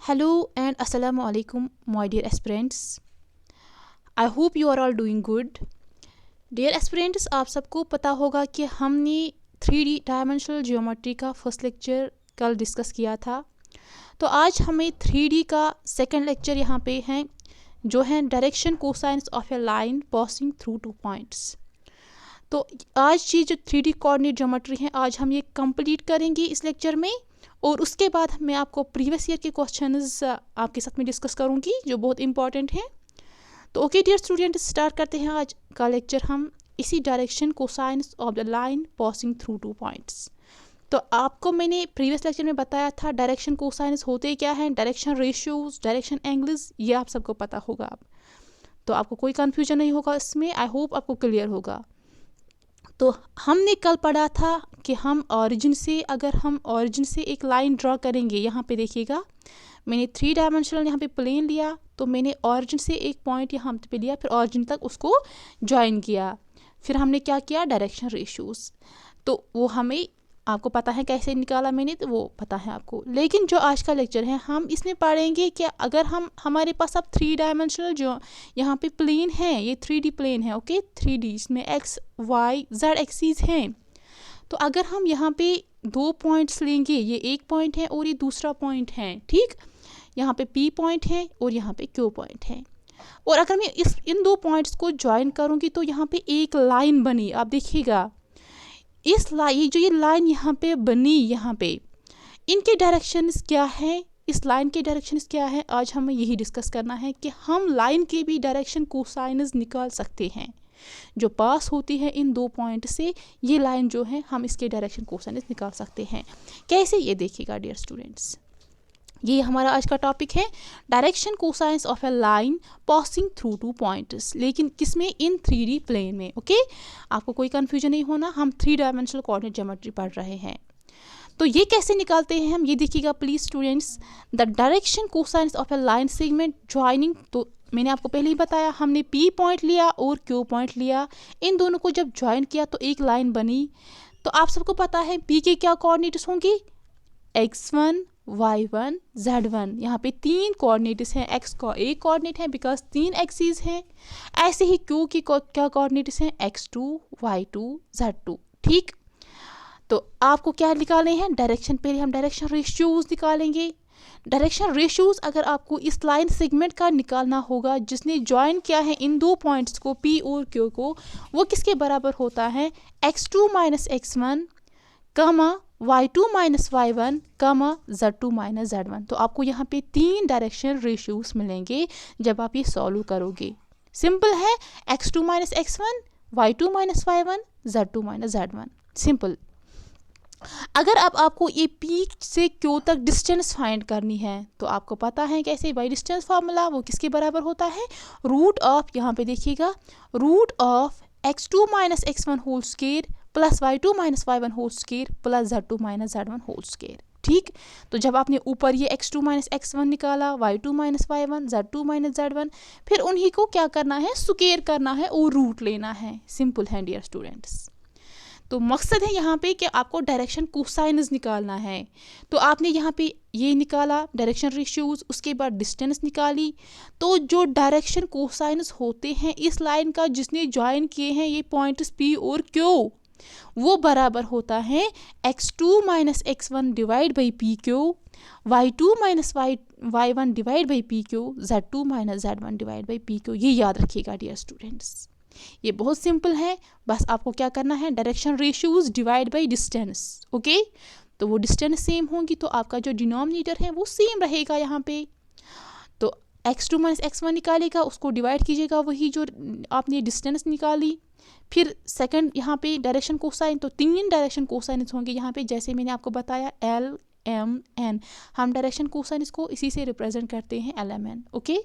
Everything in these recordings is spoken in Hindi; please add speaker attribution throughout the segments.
Speaker 1: Hello and Assalamu alaikum, my dear aspirants. I hope you are all doing good. Dear aspirants, आप सबको पता होगा कि हमने 3D डायमेंशनल ज्योमेट्री का फर्स्ट लेक्चर कल डिस्कस किया था। तो आज हमें 3D का सेकंड लेक्चर यहाँ पे है, जो है direction cosines of a line passing through two points. तो आज ये जो 3D कोऑर्डिनेट ज्योमेट्री है, आज हम ये कंप्लीट करेंगे इस लेक्चर में, और उसके बाद मैं आपको प्रीवियस ईयर के क्वेश्चंस आपके साथ में डिस्कस करूंगी जो बहुत इंपॉर्टेंट हैं। तो ओके डियर स्टूडेंट, स्टार्ट करते हैं आज का लेक्चर हम इसी direction cosines of the line passing through two points. तो आपको मैंने प्रीवियस लेक्चर में बताया था डायरेक्शन कोसाइन्स होते क्या हैं, डायरेक्शन रेशियोज, डायरेक्शन एंगल्स, ये आप सबको पता होगा। अब तो आपको कोई कन्फ्यूजन नहीं होगा इसमें, आई होप आपको क्लियर होगा। तो हमने कल पढ़ा था कि हम ऑरिजिन से, अगर हम ऑरिजिन से एक लाइन ड्रॉ करेंगे, यहाँ पे देखिएगा मैंने 3 डायमेंशनल यहाँ पे प्लेन लिया, तो मैंने ऑरिजिन से एक पॉइंट यहाँ पे लिया, फिर ऑरिजिन तक उसको ज्वाइन किया, फिर हमने क्या किया, डायरेक्शन रेशियोज। तो वो हमें, आपको पता है कैसे निकाला मैंने, तो वो पता है आपको। लेकिन जो आज का लेक्चर है हम इसमें पढ़ेंगे कि अगर हमारे पास अब 3 डायमेंशनल जो यहाँ पे प्लेन है, ये 3D प्लेन है, ओके 3D, इसमें एक्स वाई जेड एक्सीज हैं। तो अगर हम यहाँ पे 2 पॉइंट्स लेंगे, ये एक पॉइंट है और ये दूसरा पॉइंट है, ठीक, यहाँ पे P पॉइंट है और यहाँ पे Q पॉइंट है, और अगर मैं इन 2 पॉइंट्स को ज्वाइन करूँगी तो यहाँ पे एक लाइन बनी। आप देखिएगा इस लाइन, जो ये लाइन यहाँ पे बनी, यहाँ पे इनके डायरेक्शंस क्या है, इस लाइन के डायरेक्शंस क्या है, आज हमें यही डिस्कस करना है कि हम लाइन के भी डायरेक्शन कोसाइन्स निकाल सकते हैं जो पास होती है इन 2 पॉइंट से। ये लाइन जो है हम इसके डायरेक्शन कोसाइन्स निकाल सकते हैं। कैसे, ये देखिएगा डियर स्टूडेंट्स, ये हमारा आज का टॉपिक है direction cosines of a line passing through two points, लेकिन किसमें, इन 3D प्लेन में। ओके, आपको कोई कंफ्यूजन नहीं होना, हम 3 डायमेंशनल कोऑर्डिनेट ज्योमेट्री पढ़ रहे हैं। तो ये कैसे निकालते हैं हम, ये देखिएगा please students. The direction cosines of a line segment joining, तो मैंने आपको पहले ही बताया, हमने P पॉइंट लिया और Q पॉइंट लिया, इन दोनों को जब ज्वाइन किया तो एक लाइन बनी। तो आप सबको पता है P के क्या कोऑर्डिनेट्स होंगी, x1 y1 z1। यहाँ पे 3 कोऑर्डिनेट्स हैं, x का एक कोऑर्डिनेट है बिकॉज 3 एक्सीज हैं। ऐसे ही Q की क्या कोऑर्डिनेट्स हैं, x2 y2 z2, ठीक। तो आपको क्या निकालने हैं, डायरेक्शन, पहले हम डायरेक्शन रेशियोज निकालेंगे। डायरेक्शन रेशियोज अगर आपको इस लाइन सेगमेंट का निकालना होगा जिसने ज्वाइन किया है इन 2 पॉइंट्स को P और Q को, वो किसके बराबर होता है, x2 माइनस x1 कमा y2 माइनस y1 कमा z2 माइनस z1। तो आपको यहाँ पे 3 डायरेक्शन रेशियोज मिलेंगे जब आप ये सॉल्व करोगे। सिंपल है, x2 minus x1, y2 minus y1, z2 minus z1, simple. अगर अब आपको ये P से Q तक डिस्टेंस फाइंड करनी है तो आपको पता है कैसे, बाई डिस्टेंस फार्मूला, वो किसके बराबर होता है, रूट ऑफ, यहाँ पे देखिएगा, root of x2 minus x1 whole square plus y2 minus y1 whole square plus z2 minus z1 whole square, ठीक। तो जब आपने ऊपर ये x2 माइनस x1 निकाला, y2 minus y1, z2 minus z1, फिर उन्हीं को क्या करना है, स्क्वायर करना है और रूट लेना है। सिंपल है डियर स्टूडेंट्स। तो मकसद है यहाँ पे कि आपको डायरेक्शन कोसाइन्स निकालना है। तो आपने यहाँ पे ये निकाला डायरेक्शन रेशियोज, उसके बाद डिस्टेंस निकाली। तो जो डायरेक्शन कोसाइन्स होते हैं इस लाइन का जिसने ज्वाइन किए हैं ये पॉइंट्स P और Q, वो बराबर होता है x2 minus x1 divide by PQ, y2 minus y1 divide by PQ, z2 minus z1 divide by PQ। ये याद रखिएगा डियर स्टूडेंट्स, ये बहुत सिंपल है। बस आपको क्या करना है, direction ratios divide by distance, okay. तो वो डिस्टेंस सेम होंगी तो आपका जो डिनोमिनेटर है वो सेम रहेगा यहाँ पे। तो x2 माइनस x1 निकालेगा, उसको डिवाइड कीजिएगा वही जो आपने डिस्टेंस निकाली। फिर सेकंड यहाँ पे डायरेक्शन कोसाइन, तो 3 डायरेक्शन कोसाइन्स होंगे यहाँ पे, जैसे मैंने आपको बताया L M N, हम डायरेक्शन कोसाइन्स को इसी से रिप्रेजेंट करते हैं LMN, ओके,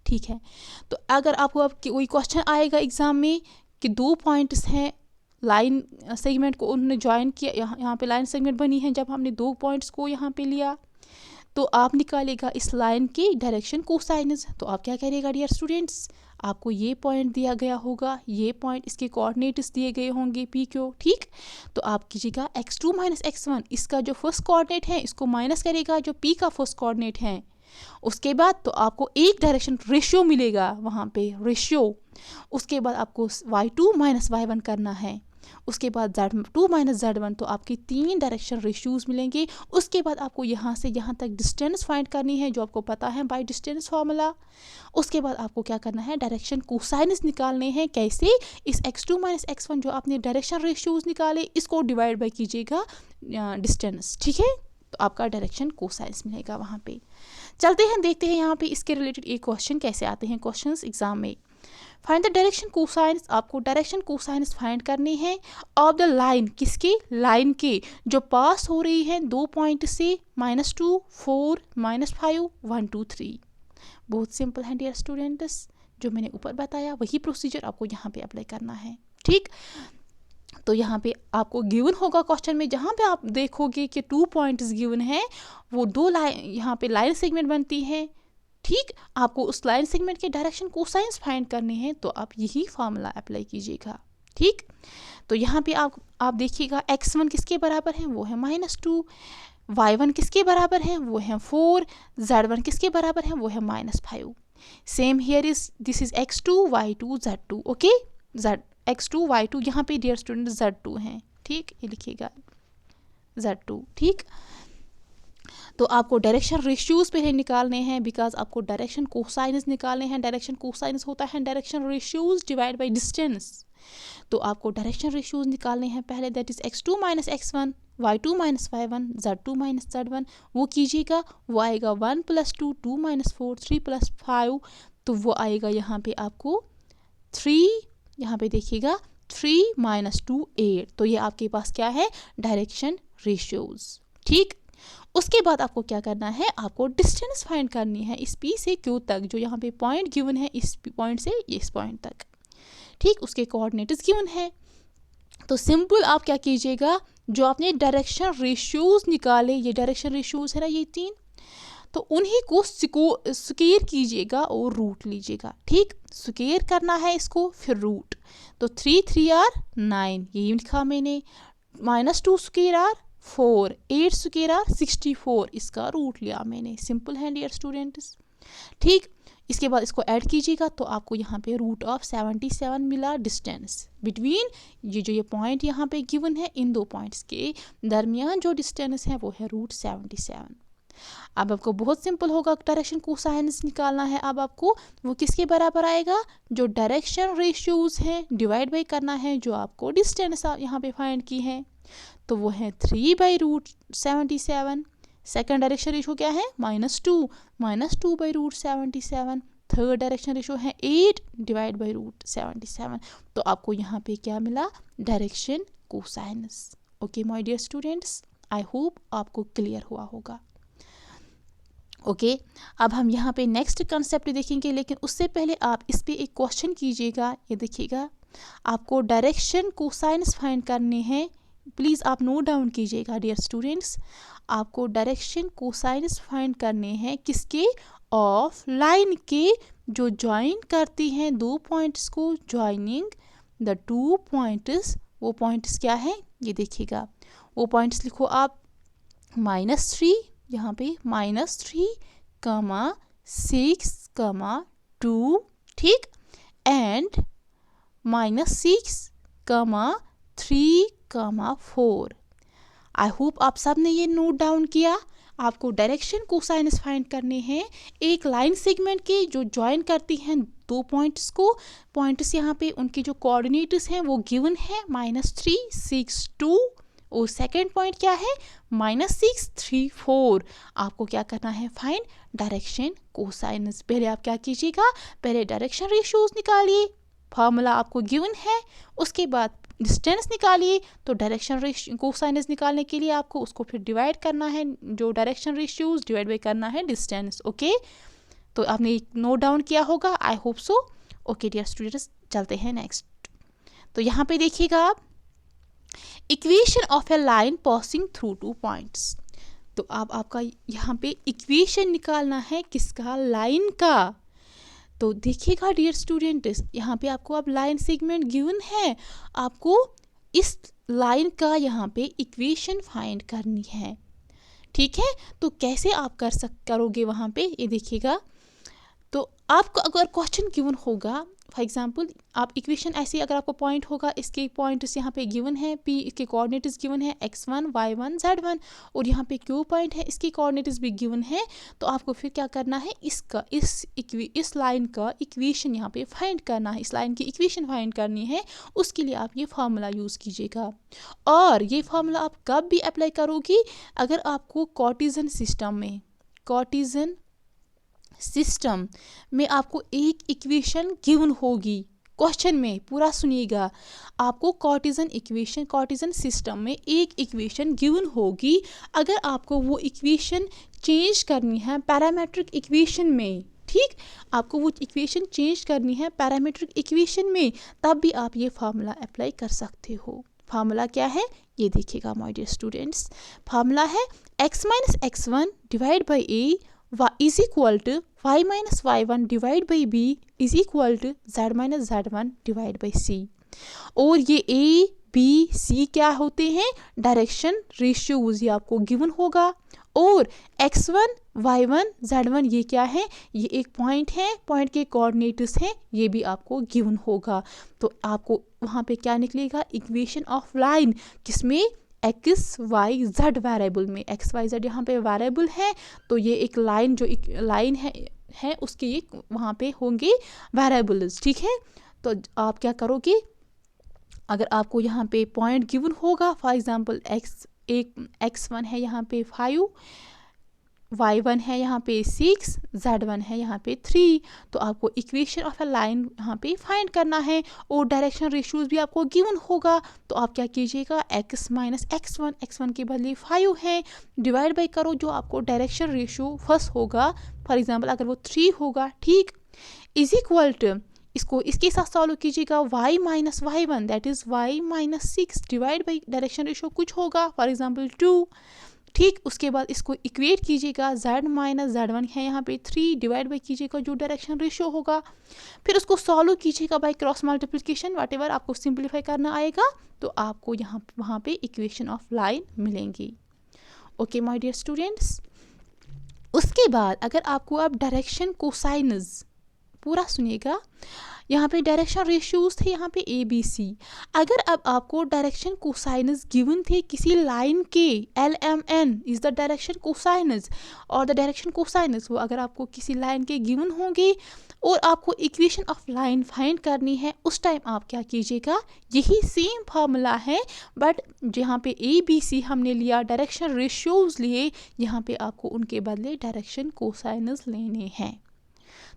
Speaker 1: ठीक है। तो अगर आपको अब कोई क्वेश्चन आएगा एग्जाम में कि 2 पॉइंट्स हैं, लाइन सेगमेंट को उन्होंने ज्वाइन किया, यहाँ पे लाइन सेगमेंट बनी है, जब हमने 2 पॉइंट्स को यहाँ पे लिया तो आप निकालेगा इस लाइन की डायरेक्शन कोसाइन्स। तो आप क्या करिएगा डियर स्टूडेंट्स, आपको ये पॉइंट दिया गया होगा, ये पॉइंट इसके कोऑर्डिनेट्स दिए गए होंगे पी क्यू, ठीक। तो आप कीजिएगा x2 माइनस x1, इसका जो फर्स्ट कोऑर्डिनेट है इसको माइनस करेगा जो p का फर्स्ट कोऑर्डिनेट है। उसके बाद तो आपको एक डायरेक्शन रेशियो मिलेगा वहाँ पे, रेशियो। उसके बाद आपको y2 माइनस y1 करना है। उसके बाद z2 माइनस z1, तो आपकी 3 डायरेक्शन रेशियोज मिलेंगे। उसके बाद आपको यहाँ से यहाँ तक डिस्टेंस फाइंड करनी है जो आपको पता है बाय डिस्टेंस फार्मूला। उसके बाद आपको क्या करना है, डायरेक्शन कोसाइनस निकालने हैं। कैसे, इस x2 माइनस x1 जो आपने डायरेक्शन रेशियोज निकाले इसको डिवाइड बाय कीजिएगा डिस्टेंस, ठीक है। तो आपका डायरेक्शन कोसाइनस मिलेगा वहाँ पे। चलते हैं देखते हैं यहाँ पे इसके रिलेटेड एक क्वेश्चन कैसे आते हैं क्वेश्चंस एग्जाम में। फाइंड द डायरेक्शन कोसाइनस, आपको डायरेक्शन कोसाइनस फाइंड करनी है ऑफ द लाइन, किसके, लाइन के जो पास हो रही है 2 पॉइंट से -2, 4, -5, 1, 2, 3। बहुत सिंपल है डियर स्टूडेंट्स, जो मैंने ऊपर बताया वही प्रोसीजर आपको यहाँ पे अप्लाई करना है, ठीक। तो यहाँ पे आपको गिवन होगा क्वेश्चन में, जहाँ पे आप देखोगे कि 2 पॉइंट्स गिवन है, वो 2 लाइन यहाँ पे लाइन सेगमेंट बनती है, ठीक। आपको उस लाइन सेगमेंट के डायरेक्शन कोसाइंस फाइंड करने हैं, तो आप यही फार्मूला अप्लाई कीजिएगा, ठीक। तो यहाँ पे आप देखिएगा x1 किसके बराबर है, वो है -2, y1 किसके बराबर है, वो है 4, z1 किसके बराबर है, वो है -5। Same here is this is x2 y2 z2, okay. x2 y2 यहाँ पे डियर स्टूडेंट z2 हैं, ठीक, ये लिखिएगा z2, ठीक। तो आपको डायरेक्शन रेशियोज पहले निकालने हैं, बिकॉज आपको डायरेक्शन कोसाइनस निकालने हैं। डायरेक्शन कोसाइनस होता है direction ratios divide by distance. तो आपको डायरेक्शन रेशियोज निकालने हैं पहले, that is x2 minus x1, y2 minus y1, z2 minus z1। वो कीजिएगा, वो आएगा 1 + 2, 2 - 4, 3 + 5। तो वो आएगा यहाँ पे आपको 3, यहाँ पे देखिएगा 3 - 2 8। तो ये आपके पास क्या है, डायरेक्शन रेशियोज, ठीक। उसके बाद आपको क्या करना है, आपको डिस्टेंस फाइंड करनी है इस P से Q तक, जो यहाँ पे पॉइंट गिवन है इस पॉइंट से इस पॉइंट तक, ठीक। उसके कोऑर्डिनेट्स गिवन है। तो सिंपल आप क्या कीजिएगा, जो आपने डायरेक्शन रेशियोज निकाले, ये डायरेक्शन रेशियोज है ना ये 3, तो उन्हीं को स्क्वायर कीजिएगा और रूट लीजिएगा, ठीक। स्क्वायर करना है इसको, फिर रूट। तो 3 3 आर 9, ये लिखा मैंने, -2 स्क्वायर आर 4, 8 स्क्वायर आर 64, इसका रूट लिया मैंने। सिंपल है डियर स्टूडेंट्स, ठीक। इसके बाद इसको ऐड कीजिएगा, तो आपको यहाँ पे √77 मिला डिस्टेंस बिटवीन ये पॉइंट यहाँ पे गिवन है, इन 2 पॉइंट्स के दरमियान जो डिस्टेंस है वो है √77। अब आपको बहुत सिंपल होगा, डायरेक्शन कोसाइनस निकालना है। अब आपको वो किसके बराबर आएगा, जो डायरेक्शन रेशियोज हैं डिवाइड बाय करना है, जो आपको डिस्टेंस यहाँ पे फाइंड की है, तो वो है 3/√77। सेकंड डायरेक्शन रेशियो क्या है, -2, -2/√77। थर्ड डायरेक्शन रेशियो है 8 डिवाइड बाय √77। तो आपको यहाँ पे क्या मिला, direction cosines. Okay my dear students, I hope आपको क्लियर हुआ होगा। ओके अब हम यहाँ पे नेक्स्ट कंसेप्ट देखेंगे, लेकिन उससे पहले आप इस पे एक क्वेश्चन कीजिएगा। ये देखिएगा, आपको डायरेक्शन कोसाइनस फाइंड करने हैं। प्लीज़ आप नोट डाउन कीजिएगा डियर स्टूडेंट्स, आपको डायरेक्शन कोसाइनस फाइंड करने हैं किसके, ऑफ लाइन के, जो ज्वाइन करती हैं 2 पॉइंट्स को, ज्वाइनिंग द 2 पॉइंट्स। वो पॉइंट्स क्या है, ये देखिएगा, वो पॉइंट्स लिखो आप, -3 यहाँ पे, -3, 6, 2, ठीक, एंड -6, 3, 4। आई होप आप सब ने ये नोट डाउन किया। आपको डायरेक्शन कोसाइनस फाइंड करने हैं एक लाइन सेगमेंट के, जो ज्वाइन करती हैं 2 पॉइंट्स को। पॉइंट्स यहाँ पे उनके जो कोऑर्डिनेट्स हैं वो गिवन है, -3, 6, 2, और सेकेंड पॉइंट क्या है, -6, 3, 4। आपको क्या करना है, फाइंड डायरेक्शन कोसाइनस। पहले आप क्या कीजिएगा, पहले डायरेक्शन रेशियोज निकालिए, फार्मूला आपको गिवन है। उसके बाद डिस्टेंस निकालिए। तो डायरेक्शन रेशियो कोसाइनस निकालने के लिए आपको उसको फिर डिवाइड करना है, जो डायरेक्शन रेशियोज डिवाइड बाय करना है डिस्टेंस, ओके। तो आपने नोट डाउन किया होगा, I hope so. Okay dear students, चलते हैं नेक्स्ट। तो यहाँ पे देखिएगा आप, equation of a line passing through 2 points. तो अब आपका यहाँ पे इक्वेशन निकालना है किसका, लाइन का। तो देखिएगा डियर स्टूडेंट्स, यहाँ पे आपको अब लाइन सेगमेंट गिवन है, आपको इस लाइन का यहाँ पे इक्वेशन फाइंड करनी है। ठीक है, तो कैसे आप करोगे वहाँ पे, ये देखिएगा। तो आपको अगर क्वेश्चन गिवन होगा, फॉर एग्जांपल आप इक्वेशन ऐसे, अगर आपको पॉइंट होगा, इसके पॉइंट्स यहाँ पे गिवन है, पी इसके कोऑर्डिनेट्स गिवन है x1 y1 z1, और यहाँ पे क्यू पॉइंट है, इसके कोऑर्डिनेट्स भी गिवन है। तो आपको फिर क्या करना है, इसका इस लाइन का इक्वेशन यहाँ पे फाइंड करना है, इस लाइन की इक्वेशन फाइंड करनी है। उसके लिए आप ये फार्मूला यूज़ कीजिएगा, और ये फार्मूला आप कब भी अप्लाई करोगी, अगर आपको कार्टेशियन सिस्टम में आपको एक इक्वेशन गिवन होगी। क्वेश्चन में पूरा सुनिएगा, आपको कार्टेशियन सिस्टम में एक इक्वेशन गिवन होगी। अगर आपको वो इक्वेशन चेंज करनी है पैरामीट्रिक इक्वेशन में, ठीक, आपको वो इक्वेशन चेंज करनी है पैरामीट्रिक इक्वेशन में, तब भी आप ये फार्मूला अप्लाई कर सकते हो। फार्मूला क्या है, ये देखिएगा माय डियर स्टूडेंट्स। फार्मूला है x minus x1 divide by a is equal to y minus y1 divide by b is equal to z minus z1 divide by c। और ये a b c क्या होते हैं, डायरेक्शन रेशियोज, ये आपको गिवन होगा। और x1 y1 z1 ये क्या है, ये एक पॉइंट है, पॉइंट के कोऑर्डिनेट्स हैं, ये भी आपको गिवन होगा। तो आपको वहाँ पे क्या निकलेगा, इक्वेशन ऑफ लाइन, किसमें, एक्स वाई जेड वेरिएबल में। एक्स वाई जेड यहाँ पे वेरिएबल है, तो ये एक लाइन, जो एक लाइन है उसके ये वहाँ पे होंगे वेरिएबल्स। ठीक है, तो आप क्या करोगे, अगर आपको यहाँ पे पॉइंट गिवन होगा, फॉर एग्जांपल x1 है यहाँ पे 5, y1 है यहाँ पे 6, z1 है यहाँ पे 3, तो आपको इक्वेशन ऑफ अ लाइन यहाँ पे फाइंड करना है। और डायरेक्शन रेशियोज भी आपको गिवन होगा, तो आप क्या कीजिएगा, x माइनस x1 के बदले 5 है, डिवाइड बाई करो जो आपको डायरेक्शन रेशियो फर्स्ट होगा, फॉर एग्जांपल अगर वो 3 होगा, ठीक, इज इक्वल टू, इसको इसके साथ सॉल्व कीजिएगा, y minus y1 that is y minus 6 divide by direction ratio कुछ होगा, फॉर एग्जांपल 2, ठीक। उसके बाद इसको इक्वेट कीजिएगा, z माइनस z1 है यहाँ पे 3 डिवाइड बाई कीजिएगा जो डायरेक्शन रेशियो होगा, फिर उसको सॉल्व कीजिएगा by cross multiplication, what ever आपको सिंप्लीफाई करना आएगा, तो आपको यहाँ वहाँ पे इक्वेशन ऑफ लाइन मिलेंगी। ओके माय डियर स्टूडेंट्स, उसके बाद अगर आपको अब डायरेक्शन कोसाइनस, पूरा सुनिएगा, यहाँ पे डायरेक्शन रेशियोज थे यहाँ पे ए बी सी। अगर अब आपको डायरेक्शन कोसाइनस गिवन थे किसी लाइन के, L M N is the direction cosines, और द डायरेक्शन कोसाइनस वो अगर आपको किसी लाइन के गिवन होंगे और आपको इक्वेशन ऑफ लाइन फाइंड करनी है, उस टाइम आप क्या कीजिएगा, यही सेम फार्मूला है, बट जहाँ पे ए बी सी हमने लिया, डायरेक्शन रेशियोज लिए, यहाँ पे आपको उनके बदले डायरेक्शन कोसाइनस लेने हैं।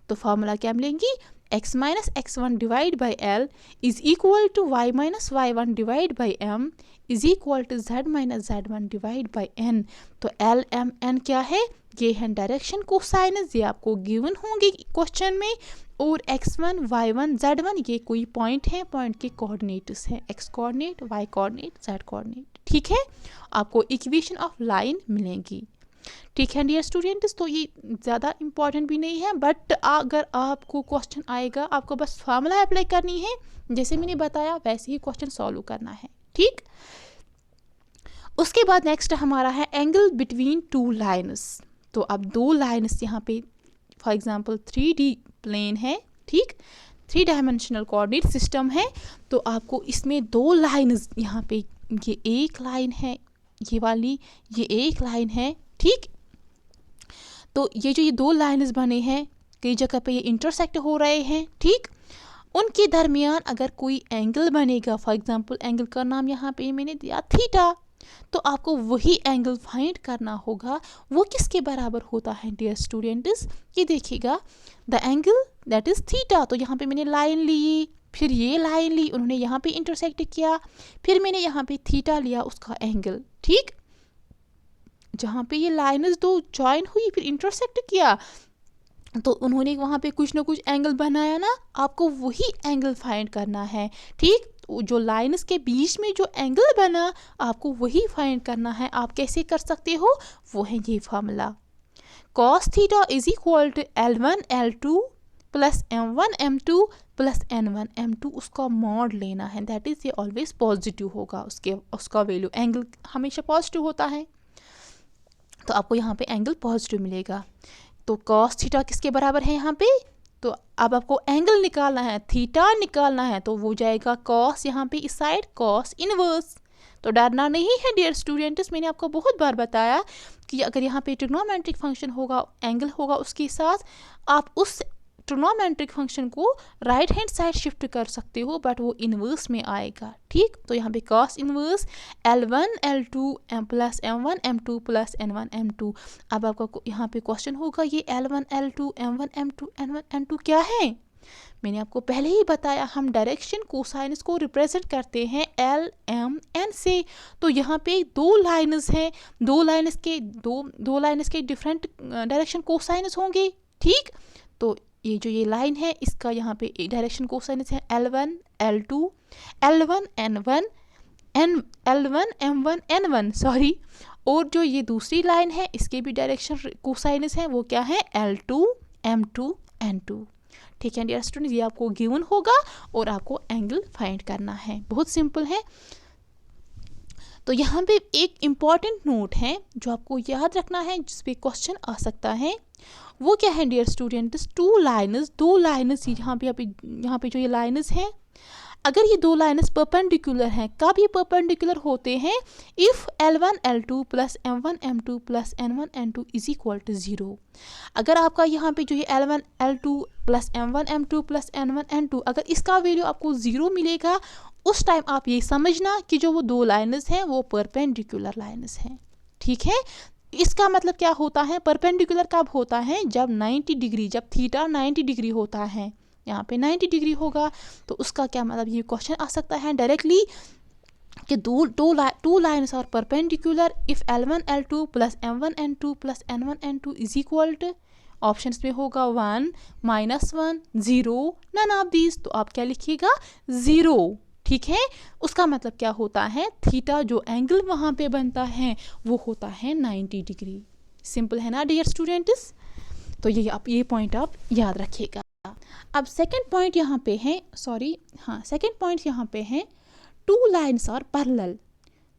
Speaker 1: तो फार्मूला क्या मिलेंगी, x minus x1 divide by l is equal to y minus y1 divide by m is equal to z minus z1 divide by n। तो एल एम एन क्या है, ये है डायरेक्शन कोसाइनस, ये आपको गिवन होंगे क्वेश्चन में। और x1 y1 z1 ये कोई पॉइंट है, पॉइंट के कोऑर्डिनेट्स हैं, x coordinate, y coordinate, z coordinate. ठीक है, आपको इक्वेशन ऑफ लाइन मिलेंगी। ठीक है डियर स्टूडेंट्स, तो ये ज़्यादा इम्पॉर्टेंट भी नहीं है, बट अगर आपको क्वेश्चन आएगा, आपको बस फार्मूला अप्लाई करनी है, जैसे मैंने बताया वैसे ही क्वेश्चन सॉल्व करना है। ठीक, उसके बाद नेक्स्ट हमारा है एंगल बिटवीन टू लाइन्स। तो अब दो लाइन्स यहाँ पे, फॉर एग्जांपल 3D प्लेन है, ठीक, 3 डायमेंशनल कोऑर्डिनेट सिस्टम है, तो आपको इसमें दो लाइन्स यहाँ पे, ये एक लाइन है, ये वाली, ये एक लाइन है, ठीक। तो ये दो लाइन्स बने हैं, कई जगह पे ये इंटरसेक्ट हो रहे हैं, ठीक, उनके दरमियान अगर कोई एंगल बनेगा, फॉर एग्जांपल एंगल का नाम यहाँ पे मैंने दिया थीटा, तो आपको वही एंगल फाइंड करना होगा, वो किसके बराबर होता है डियर स्टूडेंट्स, ये देखिएगा, the angle that is theta. तो यहाँ पे मैंने लाइन ली, फिर ये लाइन ली, उन्होंने यहाँ पे इंटरसेक्ट किया, फिर मैंने यहाँ पे थीटा लिया उसका एंगल, ठीक, जहाँ पे ये लाइन्स दो ज्वाइन हुई फिर इंटरसेक्ट किया, तो उन्होंने वहाँ पे कुछ ना कुछ एंगल बनाया ना, आपको वही एंगल फाइंड करना है, ठीक। जो लाइन्स के बीच में जो एंगल बना, आपको वही फाइंड करना है। आप कैसे कर सकते हो, वो है ये formula, cos theta is equal to L1 L2 plus M1 M2 plus N1 M2 उसका मॉड लेना है, दैट इज़ ये ऑलवेज पॉजिटिव होगा, उसका वैल्यू एंगल हमेशा पॉजिटिव होता है, तो आपको यहाँ पे एंगल पॉजिटिव मिलेगा। तो कॉस थीटा किसके बराबर है यहाँ पे, तो अब आपको एंगल निकालना है, थीटा निकालना है, तो वो जाएगा कॉस यहाँ पे इस साइड कॉस इनवर्स। तो डरना नहीं है डियर स्टूडेंट्स, मैंने आपको बहुत बार बताया कि अगर यहाँ पे ट्रिग्नोमेट्रिक फंक्शन होगा, एंगल होगा, उसके साथ आप उस ट्रिग्नोमेट्रिक फंक्शन को राइट हैंड साइड शिफ्ट कर सकते हो, बट वो इनवर्स में आएगा, ठीक। तो यहाँ पे cos inverse L1 L2 plus M1 M2 plus N1 M2। अब आपका यहाँ पे क्वेश्चन होगा ये L1 L2 M1 M2 N1 M2 क्या है। मैंने आपको पहले ही बताया, हम डायरेक्शन कोसाइनस को रिप्रेजेंट करते हैं L M N से। तो यहाँ पे दो लाइन्स हैं, दो लाइन्स के डिफरेंट डायरेक्शन कोसाइनस होंगे, ठीक। तो ये लाइन है, इसका यहाँ पे एक डायरेक्शन कोसाइनस है L1 L2 L1 M1 N1 sorry, और जो ये दूसरी लाइन है इसके भी डायरेक्शन कोसाइनस है, वो क्या है L2 M2 N2, ठीक है डियर स्टूडेंट। ये आपको गिवन होगा और आपको एंगल फाइंड करना है, बहुत सिंपल है। तो यहाँ पे एक इम्पॉर्टेंट नोट है जो आपको याद रखना है, जिस पे क्वेश्चन आ सकता है, वो क्या है डियर स्टूडेंट्स, दो लाइन्स यहाँ पे जो ये लाइन्स हैं, अगर ये दो लाइन्स परपेंडिकुलर हैं, कब ये परपेंडिकुलर होते हैं, if L1 L2 plus M1 M2 plus N1 N2 is equal to 0। अगर आपका यहाँ पे जो ये L1 L2 plus M1 M2 plus N1 N2 अगर इसका वैल्यू आपको 0 मिलेगा, उस टाइम आप ये समझना कि जो वो दो लाइन्स हैं वो परपेंडिकुलर लाइन्स हैं, ठीक है। इसका मतलब क्या होता है, परपेंडिकुलर कब होता है, जब 90 डिग्री, जब थीटा 90 डिग्री होता है, यहाँ पे 90 डिग्री होगा, तो उसका क्या मतलब, ये क्वेश्चन आ सकता है डायरेक्टली कि two lines are perpendicular if L1 L2 plus M1 N2 plus N1 N2 is equal to, options में होगा 1 -1 0 नन ऑफ दीज, तो आप क्या लिखिएगा 0, ठीक है। उसका मतलब क्या होता है, थीटा जो एंगल वहाँ पे बनता है वो होता है 90 डिग्री। सिंपल है ना डियर स्टूडेंट्स, तो ये पॉइंट आप याद रखिएगा। अब सेकंड पॉइंट यहाँ पे है, सेकंड पॉइंट यहाँ पे है, टू लाइन्स आर पैरेलल।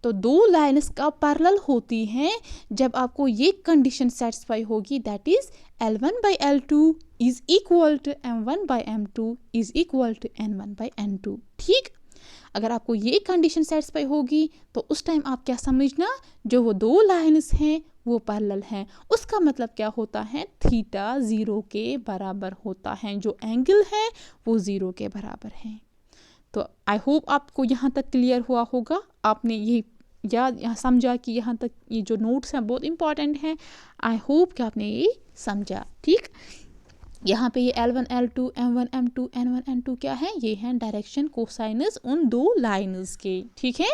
Speaker 1: तो दो लाइन्स का पैरेलल होती हैं जब आपको ये कंडीशन सेटिस्फाई होगी, that is L1 by L2 is equal to M1 by M2 is equal to N1 by N2, ठीक। अगर आपको ये कंडीशन सेटिस्फाई होगी तो उस टाइम आप क्या समझना, जो वो दो लाइन्स हैं वो पैरेलल हैं, उसका मतलब क्या होता है, थीटा 0 के बराबर होता है, जो एंगल है वो 0 के बराबर है। तो आई होप आपको यहाँ तक क्लियर हुआ होगा, आपने ये यहाँ समझा कि यहाँ तक ये जो नोट्स हैं बहुत इंपॉर्टेंट हैं। आई होप कि आपने ये समझा, ठीक। यहाँ पे ये L1 L2 M1 M2 N1 N2 क्या है, ये हैं डायरेक्शन कोसाइनस उन दो लाइन्स के, ठीक है।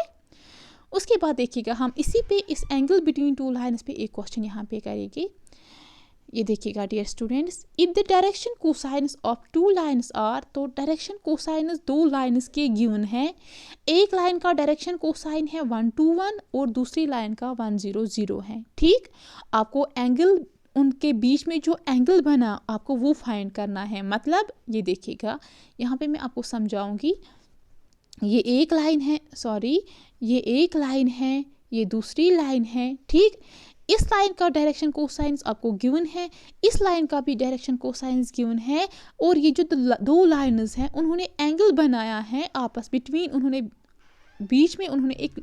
Speaker 1: उसके बाद देखिएगा हम इसी पे इस एंगल बिटवीन टू लाइन्स पे एक क्वेश्चन यहाँ पे करेंगे। ये देखिएगा dear students, if the direction cosines of two lines are, तो डायरेक्शन कोसाइनस दो लाइन्स के गिवन है, एक लाइन का डायरेक्शन कोसाइन है 1 to 1 और दूसरी लाइन का 1 0 0 है, ठीक। आपको एंगल, उनके बीच में जो एंगल बना आपको वो फाइंड करना है। मतलब ये देखिएगा, यहाँ पे मैं आपको समझाऊंगी, ये एक लाइन है, ये एक लाइन है, ये दूसरी लाइन है, ठीक। इस लाइन का डायरेक्शन कोसाइंस आपको गिवन है, इस लाइन का भी डायरेक्शन कोसाइंस गिवन है, और ये जो दो लाइन्स हैं उन्होंने एंगल बनाया है आपस बिटवीन, उन्होंने बीच में उन्होंने एक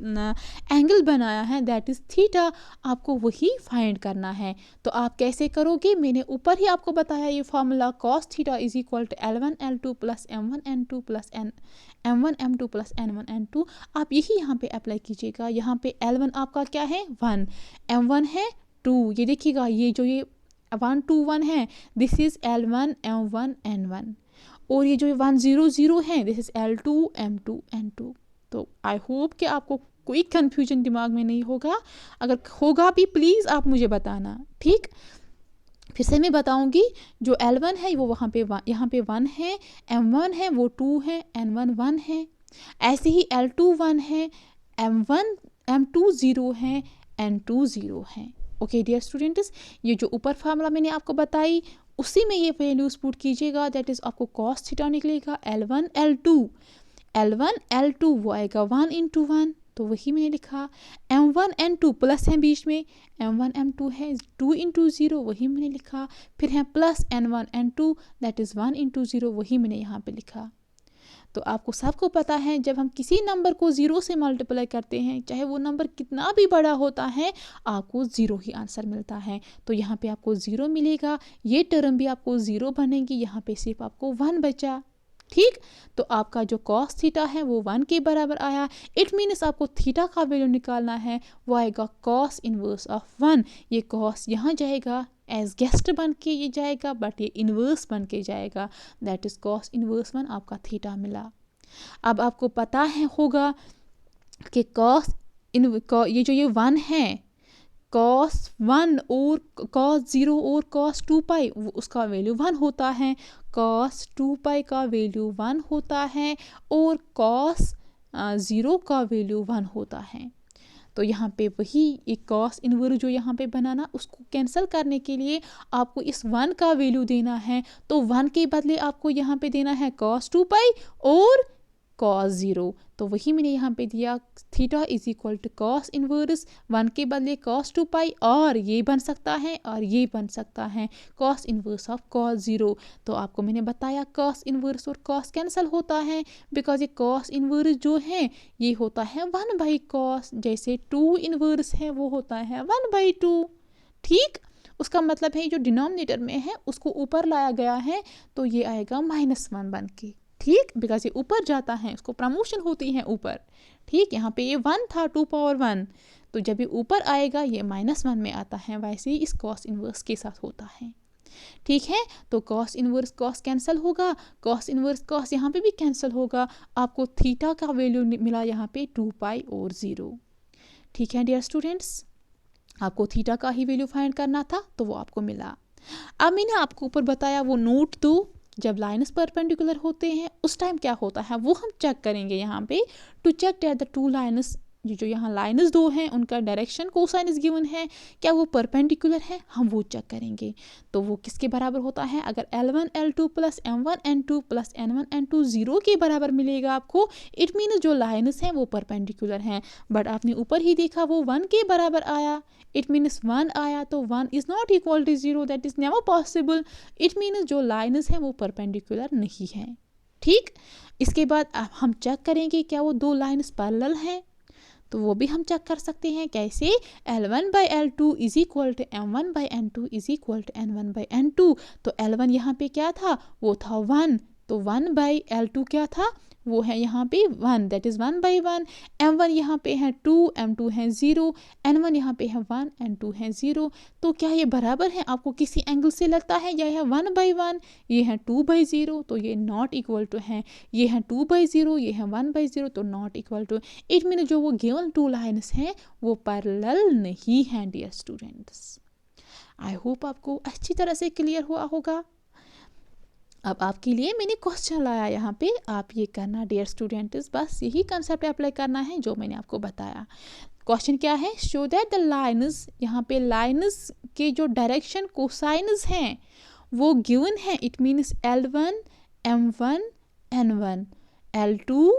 Speaker 1: एंगल बनाया है, दैट इज़ थीटा। आपको वही फाइंड करना है। तो आप कैसे करोगे, मैंने ऊपर ही आपको बताया ये formula, cos theta is equal to L1 L2 plus M1 N2 plus M1 M2 plus N1 N2। आप यही यहाँ पे अप्लाई कीजिएगा। यहाँ पे L1 आपका क्या है 1, M1 है 2, ये देखिएगा ये जो ये 1 2 1 है, this is L1 M1 N1, और ये जो 1 0 0 है, this is L2 M2 N2। तो आई होप कि आपको कोई कन्फ्यूजन दिमाग में नहीं होगा, अगर होगा भी प्लीज़ आप मुझे बताना, ठीक। फिर से मैं बताऊंगी, जो L1 है वो वहाँ पे यहाँ पे 1 है, M1 है वो 2 है, N1 1 है, ऐसे ही L2 1 है, M2 0 है, N2 0 है, ओके डियर स्टूडेंट्स, ये जो ऊपर फार्मूला मैंने आपको बताई उसी में ये वैल्यूज पुट कीजिएगा, दैट इज आपको cos थीटा निकलेगा L1 L2 वो आएगा 1 इंटू 1, तो वही मैंने लिखा। M1 N2 प्लस है बीच में, M1 M2 है 2 इंटू 0, वही मैंने लिखा। फिर है plus N1 N2 that is 1 into 0, वही मैंने यहाँ पे लिखा। तो आपको सबको पता है जब हम किसी नंबर को 0 से मल्टीप्लाई करते हैं, चाहे वो नंबर कितना भी बड़ा होता है, आपको 0 ही आंसर मिलता है। तो यहाँ पे आपको 0 मिलेगा, ये टर्म भी आपको 0 बनेगी, यहाँ पे सिर्फ आपको 1 बचा। ठीक, तो आपका जो cos थीटा है वो 1 के बराबर आया। इट मीन्स आपको थीटा का वैल्यू निकालना है, वो आएगा cos इनवर्स ऑफ 1। ये cos यहाँ जाएगा एज गेस्ट बन के ये जाएगा, बट ये इन्वर्स बन के जाएगा, दैट इज cos इनवर्स 1 आपका थीटा मिला। अब आपको पता है होगा कि ये जो ये 1 है, cos 1 और cos 0 और cos 2 पाई उसका वैल्यू 1 होता है, cos 2 पाई का वैल्यू 1 होता है और cos 0 का वैल्यू 1 होता है। तो यहाँ पे वही एक cos इनवर्स जो यहाँ पे बनाना, उसको कैंसिल करने के लिए आपको इस 1 का वैल्यू देना है, तो 1 के बदले आपको यहाँ पे देना है cos 2 पाई और cos 0, तो वही मैंने यहाँ पे दिया theta is equal to cos inverse 1 के बदले cos 2 पाई, और ये बन सकता है और ये बन सकता है cos इनवर्स ऑफ cos 0। तो आपको मैंने बताया cos इनवर्स और cos कैंसिल होता है, बिकॉज ये cos इनवर्स जो है ये होता है 1 बाई cos, जैसे 2 इनवर्स है वो होता है 1 बाई 2। ठीक, उसका मतलब है जो डिनोमिनेटर में है उसको ऊपर लाया गया है, तो ये आएगा -1 बन के। ठीक, बिकॉज ये ऊपर जाता है, उसको प्रमोशन होती है ऊपर। ठीक, यहाँ पे ये 1 था 2 पावर 1, तो जब ये ऊपर आएगा ये -1 में आता है, वैसे ही इस cos इनवर्स के साथ होता है। ठीक है, तो cos इनवर्स cos कैंसिल होगा, cos इनवर्स cos यहाँ पे भी कैंसिल होगा, आपको थीटा का वैल्यू मिला यहाँ पे 2 पाई और 0। ठीक है डियर स्टूडेंट्स, आपको थीटा का ही वैल्यू फाइंड करना था, तो वो आपको मिला। अब मैंने आपको ऊपर बताया वो नोट दो, जब लाइन्स परपेंडिकुलर होते हैं उस टाइम क्या होता है वो हम चेक करेंगे यहाँ पे। To check that the two lines, जो यहाँ लाइन्स दो हैं उनका डायरेक्शन कोसाइनस गिवन है, क्या वो परपेंडिकुलर है, हम वो चेक करेंगे। तो वो किसके बराबर होता है, अगर L1 L2 plus M1 N2 plus N1 N2 0 के बराबर मिलेगा आपको, इट मीन जो लाइन्स हैं वो परपेंडिकुलर हैं। बट आपने ऊपर ही देखा वो 1 के बराबर आया, इट मीन्स 1 आया, तो 1 is not equal to 0, that is never possible. It means जो लाइन्स हैं वो परपेंडिकुलर नहीं है। ठीक, इसके बाद हम चेक करेंगे क्या वो दो लाइन्स पैरेलल हैं, तो वो भी हम चेक कर सकते हैं। कैसे, L1 by L2 is equal to M1 by N2 is equal to N1 by N2। तो L1 यहाँ पे क्या था, वो था 1, तो 1 बाई L2 क्या था, वो है यहाँ पे 1, दैट इज़ 1 बाई 1। M1 यहाँ पे है 2, M2 है 0, N1 यहाँ पे है 1, N2 है 0। तो क्या ये बराबर है, आपको किसी एंगल से लगता है यह है 1 बाई 1, ये है 2 बाई 0, तो ये नॉट इक्वल टू है, ये है 2 बाई 0, ये है 1 बाई 0, तो not equal to. It mean जो वो गिवन टू लाइन्स हैं वो पैरेलल नहीं हैं डियर स्टूडेंट्स। आई होप आपको अच्छी तरह से क्लियर हुआ होगा। अब आपके लिए मैंने क्वेश्चन लाया यहाँ पे, आप ये करना डियर स्टूडेंट्स, बस यही कंसेप्ट अप्लाई करना है जो मैंने आपको बताया। क्वेश्चन क्या है, शो दैट द लाइन्स, यहाँ पे लाइन्स के जो डायरेक्शन कोसाइन्स हैं वो गिवन है, it means L1 M1 N1, L2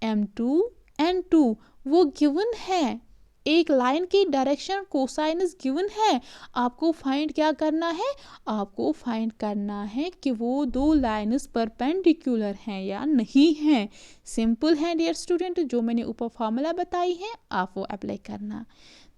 Speaker 1: M2 N2 वो गिवन है। एक लाइन की डायरेक्शन कोसाइनस गिवन है, आपको फाइंड क्या करना है, आपको फाइंड करना है कि वो दो लाइन्स परपेंडिकुलर हैं या नहीं हैं। सिंपल है डियर स्टूडेंट, जो मैंने ऊपर फॉर्मूला बताई है आप वो अप्लाई करना।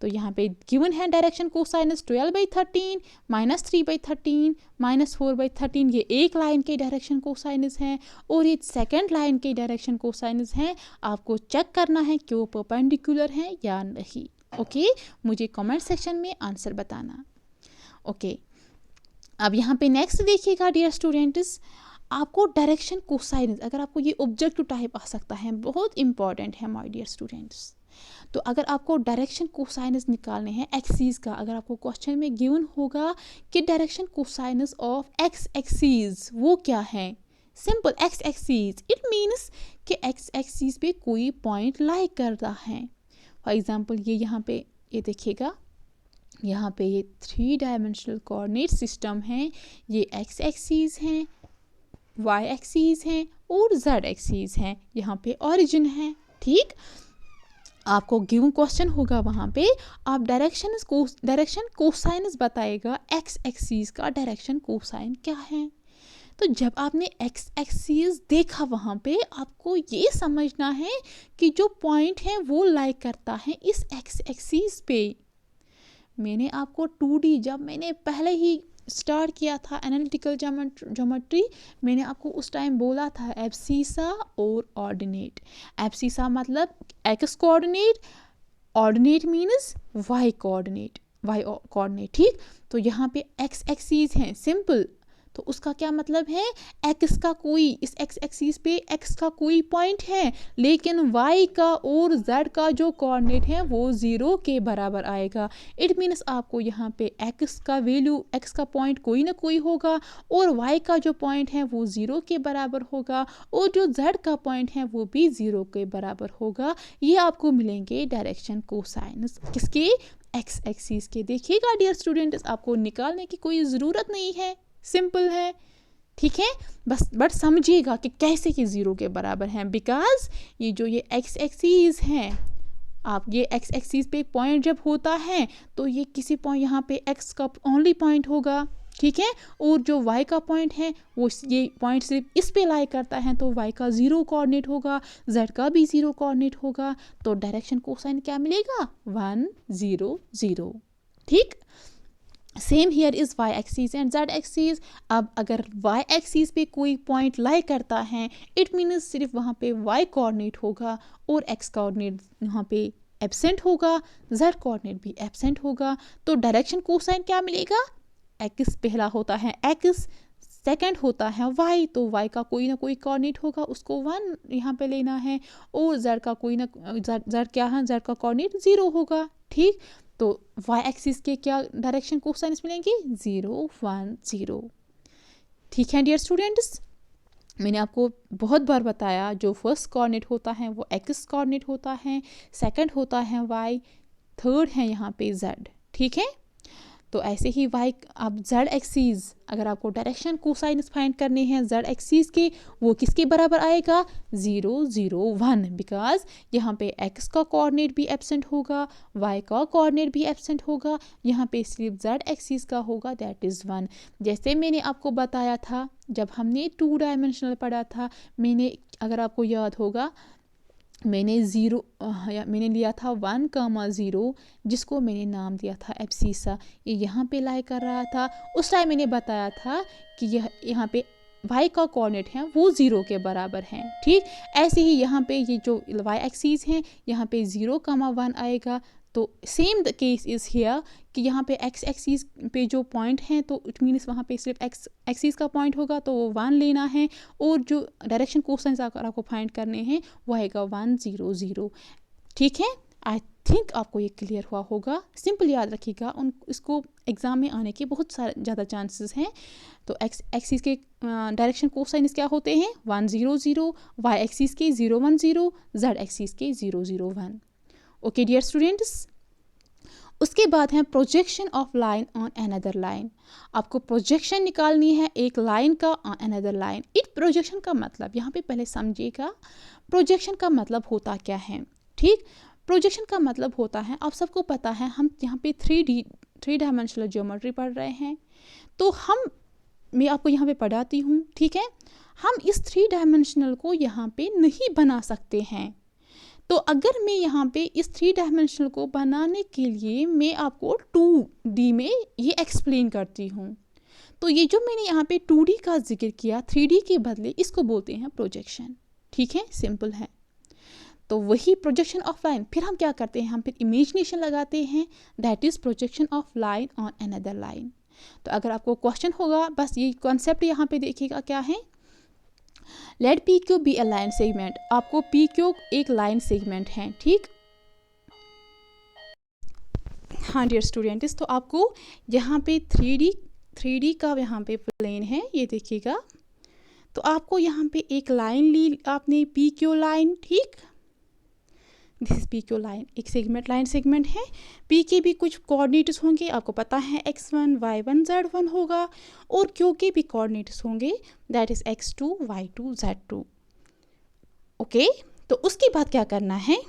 Speaker 1: तो यहाँ पे गिवन है डायरेक्शन कोसाइनस 12/13 -3/13 -4/13, ये एक लाइन के डायरेक्शन कोसाइनस हैं, और ये सेकंड लाइन के डायरेक्शन कोसाइनस हैं। आपको चेक करना है कि वो परपेंडिकुलर हैं या नहीं। ओके, मुझे कमेंट सेक्शन में आंसर बताना। ओके, अब यहाँ पे नेक्स्ट देखिएगा डियर स्टूडेंट्स, आपको डायरेक्शन कोसाइनस, अगर आपको ये ऑब्जेक्टिव टाइप आ सकता है, बहुत इंपॉर्टेंट है माय डियर स्टूडेंट्स। तो अगर आपको डायरेक्शन कोसाइनस निकालने हैं एक्सीज का, अगर आपको क्वेश्चन में गिवन होगा कि direction cosines of x axis वो क्या है, simple x axis, it means कि एक्स एक्सीज पे कोई पॉइंट लाई करता है। फॉर एग्जांपल ये यहाँ पे ये देखिएगा, यहाँ पे ये 3 डायमेंशनल कोऑर्डिनेट सिस्टम है, ये एक्स एक्सीज हैं, वाई एक्सीज हैं और जेड एक्सीज हैं, यहाँ पे ओरिजिन है। ठीक, आपको गिवन क्वेश्चन होगा, वहाँ पे आप डायरेक्शन कोसाइनस बताएगा, एक्स एक्सीज का डायरेक्शन कोसाइन क्या है। तो जब आपने एक्स एक्सीज देखा वहाँ पे आपको ये समझना है कि जो पॉइंट है वो लाई करता है इस एक्स एक्सीज पे। मैंने आपको 2D जब मैंने पहले ही स्टार्ट किया था एनालिटिकल ज्योमेट्री, मैंने आपको उस टाइम बोला था एब्सीसा और ऑर्डिनेट। एब्सीसा मतलब x coordinate, ordinate means y coordinate. ठीक, तो यहाँ पे एक्स एक्सीज हैं, सिंपल, तो उसका क्या मतलब है, एक्स का कोई, इस एक्स एक्सिस पे एक्स का कोई पॉइंट है, लेकिन वाई का और जेड का जो कोऑर्डिनेट है वो 0 के बराबर आएगा। इट मीन्स आपको यहाँ पे एक्स का वैल्यू, एक्स का पॉइंट कोई ना कोई होगा, और वाई का जो पॉइंट है वो 0 के बराबर होगा, और जो जेड का पॉइंट है वो भी 0 के बराबर होगा। ये आपको मिलेंगे डायरेक्शन कोसाइनस किसके, एक्स एक्सिस के। देखिएगा डियर स्टूडेंट्स, आपको निकालने की कोई ज़रूरत नहीं है, सिंपल है। ठीक है, बट समझिएगा कि कैसे कि 0 के बराबर हैं, बिकॉज ये जो ये एक्स एक्सीज हैं, आप ये एक्स एक्सीज पे पॉइंट जब होता है तो ये किसी पॉइंट, यहाँ पे एक्स का ओनली पॉइंट होगा। ठीक है, और जो वाई का पॉइंट है वो ये पॉइंट सिर्फ इस पे लाई करता है, तो वाई का 0 कोऑर्डिनेट होगा, जेड का भी 0 कोऑर्डिनेट होगा, तो डायरेक्शन कोसाइन क्या मिलेगा, 1 0 0। ठीक, same here is y axis and z axis. अब अगर वाई एक्सीज पे कोई पॉइंट लाई करता है, इट मीन्स सिर्फ वहाँ पे वाई कोऑर्डिनेट होगा और एक्स कोऑर्डिनेट यहाँ पे एब्सेंट होगा, जेड कोऑर्डिनेट भी एब्सेंट होगा, तो डायरेक्शन कोसाइन क्या मिलेगा, एक्स पहला होता है एक्स, सेकंड होता है वाई, तो वाई का कोई ना कोई कोऑर्डिनेट होगा, उसको 1 यहाँ पे लेना है, और जेड का कोई ना जेड क्या है, जेड का कोऑर्डिनेट 0 होगा। ठीक, तो वाई एक्सिस के क्या डायरेक्शन कोसाइनस मिलेंगे, 0 1 0। ठीक है डियर स्टूडेंट्स, मैंने आपको बहुत बार बताया जो फर्स्ट कोऑर्डिनेट होता है वो एक्स कोऑर्डिनेट होता है, सेकंड होता है वाई, थर्ड है यहाँ पे जेड। ठीक है, तो ऐसे ही वाई, अब जेड एक्सीज, अगर आपको डायरेक्शन कोसाइनस फाइंड करने हैं जेड एक्सीज के, वो किसके बराबर आएगा, 0 0 1, बिकॉज यहाँ पे एक्स का कोऑर्डिनेट भी एब्सेंट होगा, वाई का कोऑर्डिनेट भी एब्सेंट होगा, यहाँ पे सिर्फ जेड एक्सीज का होगा, दैट इज़ 1। जैसे मैंने आपको बताया था जब हमने 2 डायमेंशनल पढ़ा था, मैंने, अगर आपको याद होगा, मैंने लिया था 1,0, जिसको मैंने नाम दिया था एब्सीसा, ये यहाँ पे लाई कर रहा था। उस टाइम मैंने बताया था कि यह यहाँ पे वाई का कोऑर्डिनेट है वो 0 के बराबर हैं। ठीक, ऐसे ही यहाँ पे ये जो वाई एक्सीज हैं, यहाँ पे 0,1 आएगा, तो same the case is here कि यहाँ पे एक्स एक्सीज पे जो पॉइंट हैं, तो इट मीन्स वहाँ पे सिर्फ एक्स एक्सीज का पॉइंट होगा, तो वो 1 लेना है, और जो डायरेक्शन कोसाइंस अगर आपको फाइंड करने हैं वो आएगा 1 0 0। ठीक है, आई थिंक आपको ये क्लियर हुआ होगा। सिंपल याद रखिएगा, इसको एग्ज़ाम में आने के बहुत सारे ज़्यादा चांसेस हैं। तो एक्स एक्सीज के डायरेक्शन कोसाइंस क्या होते हैं, 1 0 0, वाई एक्सीज के 0 1 0, जेड एक्सीज के 0 0 1। ओके डियर स्टूडेंट्स, उसके बाद है projection of line on another line. आपको प्रोजेक्शन निकालनी है एक लाइन का on another line. It projection का मतलब यहाँ पे पहले समझिएगा, प्रोजेक्शन का मतलब होता क्या है। ठीक, प्रोजेक्शन का मतलब होता है, आप सबको पता है, हम यहाँ पे 3 डायमेंशनल ज्योमेट्री पढ़ रहे हैं, तो मैं आपको यहाँ पे पढ़ाती हूँ। ठीक है, हम इस 3 डायमेंशनल को यहाँ पे नहीं बना सकते हैं, तो अगर मैं यहाँ पे इस 3 डायमेंशनल को बनाने के लिए मैं आपको 2D में ये एक्सप्लेन करती हूँ। तो ये जो मैंने यहाँ पे 2D का जिक्र किया, 3D के बदले इसको बोलते हैं प्रोजेक्शन। ठीक है, सिंपल है। तो वही प्रोजेक्शन ऑफ लाइन, फिर हम क्या करते हैं, हम फिर इमेजिनेशन लगाते हैं, that is projection of line on another line. तो अगर आपको क्वेश्चन होगा, बस ये कॉन्सेप्ट यहाँ पे देखिएगा क्या है, लेट पी क्यू बी ए लाइन सेगमेंट। आपको पी क्यू एक लाइन सेगमेंट है। ठीक, हाँ डियर स्टूडेंट्स, तो आपको यहाँ पे 3D का यहाँ पे प्लेन है, ये देखिएगा। तो आपको यहाँ पे एक लाइन ली आपने, पी क्यू लाइन। ठीक, this is P Q line, एक सेगमेंट लाइन सेगमेंट है। पी के भी कुछ कोऑर्डिनेट्स होंगे, आपको पता है x1 y1 z1 होगा, और क्यू के भी कोऑर्डिनेट्स होंगे, that is x2 y2 z2। Okay, तो उसके बाद क्या करना है,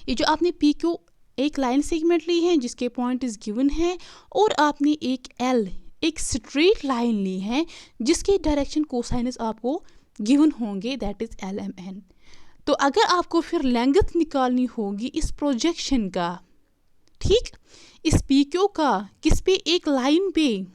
Speaker 1: ये जो आपने पी क्यू एक लाइन सेगमेंट ली है जिसके पॉइंट इज गिवन है, और आपने एक एल एक स्ट्रेट लाइन ली है जिसके डायरेक्शन कोसाइनस आपको गिवन होंगे, that is l M n. तो अगर आपको फिर लेंथ निकालनी होगी इस प्रोजेक्शन का, ठीक, इस पी क्यू का किस पे, एक लाइन पे,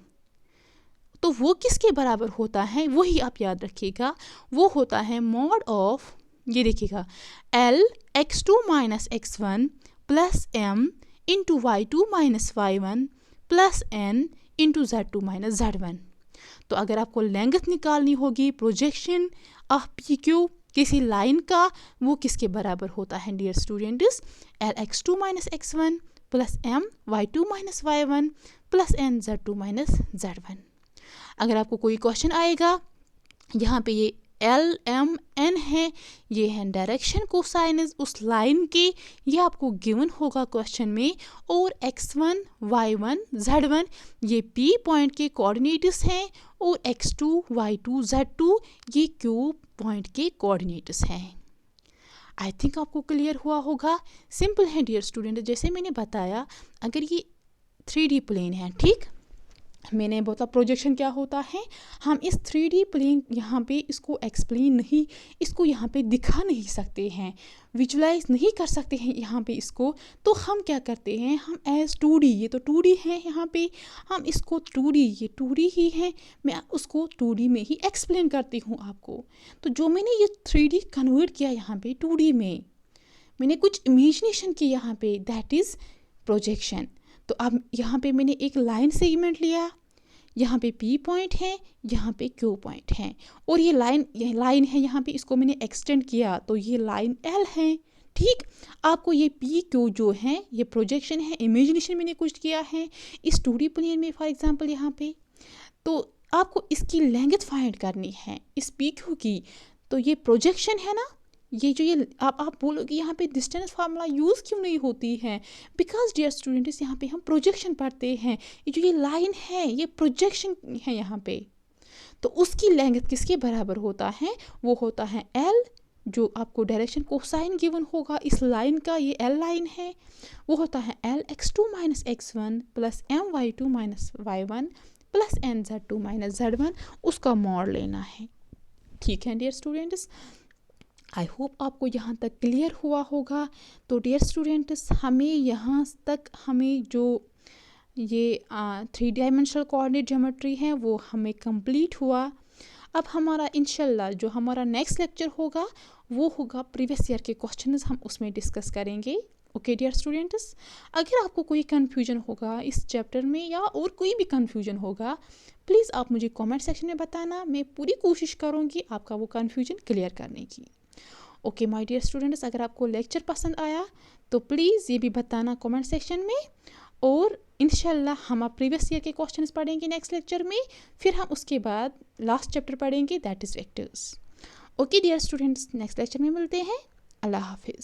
Speaker 1: तो वो किसके बराबर होता है, वही आप याद रखिएगा, वो होता है मॉड ऑफ, ये देखिएगा, l x two minus x one plus m into y two minus y one plus n into z two minus z one. तो अगर आपको लेंथ निकालनी होगी प्रोजेक्शन ऑफ पी क्यू किसी लाइन का, वो किसके बराबर होता है dear students, l x two minus x one plus m y two minus y one plus n z two minus z one. अगर आपको कोई क्वेश्चन आएगा, यहाँ पे ये एल एम एन है, ये है डायरेक्शन कोसाइनस उस लाइन के, ये आपको गिवन होगा क्वेश्चन में, और x1 y1 z1 ये p पॉइंट के कोऑर्डिनेट्स हैं, और x2 y2 z2 ये q पॉइंट के कोऑर्डिनेट्स हैं। आई थिंक आपको क्लियर हुआ होगा, सिंपल है डियर स्टूडेंट। जैसे मैंने बताया, अगर ये 3D प्लेन है, ठीक, मैंने बोला प्रोजेक्शन क्या होता है, हम इस 3D प्लेन यहाँ पे इसको एक्सप्लेन नहीं, इसको यहाँ पे दिखा नहीं सकते हैं, विजुलाइज नहीं कर सकते हैं यहाँ पे इसको, तो हम क्या करते हैं, हम एज 2D, ये तो 2D है, यहाँ पे हम इसको 2D, ये 2D ही है, मैं उसको 2D में ही एक्सप्लेन करती हूँ आपको। तो जो मैंने ये 3D कन्वर्ट किया यहाँ पे 2D में, मैंने कुछ इमेजिनेशन की यहाँ पे, दैट इज़ प्रोजेक्शन। तो अब यहाँ पे मैंने एक लाइन सेगमेंट लिया, यहाँ पे P पॉइंट है, यहाँ पे Q पॉइंट है, और ये लाइन है यहाँ पे, इसको मैंने एक्सटेंड किया तो ये लाइन L है, ठीक। आपको ये P Q जो है ये प्रोजेक्शन है, इमेजिनेशन मैंने कुछ किया है इस 2D प्लेन में, फॉर एग्जांपल यहाँ पे, तो आपको इसकी लेंथ फाइंड करनी है इस P Q की, तो ये प्रोजेक्शन है ना, ये जो ये आप बोलोगे यहाँ पे डिस्टेंस फार्मूला यूज़ क्यों नहीं होती है, बिकॉज डियर स्टूडेंट्स यहाँ पे हम प्रोजेक्शन पढ़ते हैं, ये जो ये लाइन है ये प्रोजेक्शन है यहाँ पे, तो उसकी लेंथ किसके बराबर होता है, वो होता है एल, जो आपको डायरेक्शन कोसाइन गिवन होगा इस लाइन का, ये एल लाइन है, वो होता है l x two minus x one plus m y two minus y one plus n z two minus z one, उसका मॉड लेना है, ठीक है डियर स्टूडेंट्स। आई होप आपको यहाँ तक क्लियर हुआ होगा। तो डियर स्टूडेंट्स, हमें यहाँ तक हमें जो ये 3 डायमेंशनल कोऑर्डिनेट ज्योमेट्री है वो हमें कंप्लीट हुआ। अब हमारा इंशाल्लाह जो हमारा नेक्स्ट लेक्चर होगा वो होगा प्रीवियस ईयर के क्वेश्चंस, हम उसमें डिस्कस करेंगे। ओके डियर स्टूडेंट्स, अगर आपको कोई कन्फ्यूजन होगा इस चैप्टर में या और कोई भी कन्फ्यूजन होगा, प्लीज़ आप मुझे कमेंट सेक्शन में बताना, मैं पूरी कोशिश करूँगी आपका वो कन्फ्यूजन क्लियर करने की। ओके माय डियर स्टूडेंट्स, अगर आपको लेक्चर पसंद आया तो प्लीज़ ये भी बताना कमेंट सेक्शन में, और इंशाल्लाह हम आप प्रीवियस ईयर के क्वेश्चंस पढ़ेंगे नेक्स्ट लेक्चर में, फिर हम उसके बाद लास्ट चैप्टर पढ़ेंगे, that is vectors. Okay dear students, next lecture में मिलते हैं। अल्लाह हाफिज़।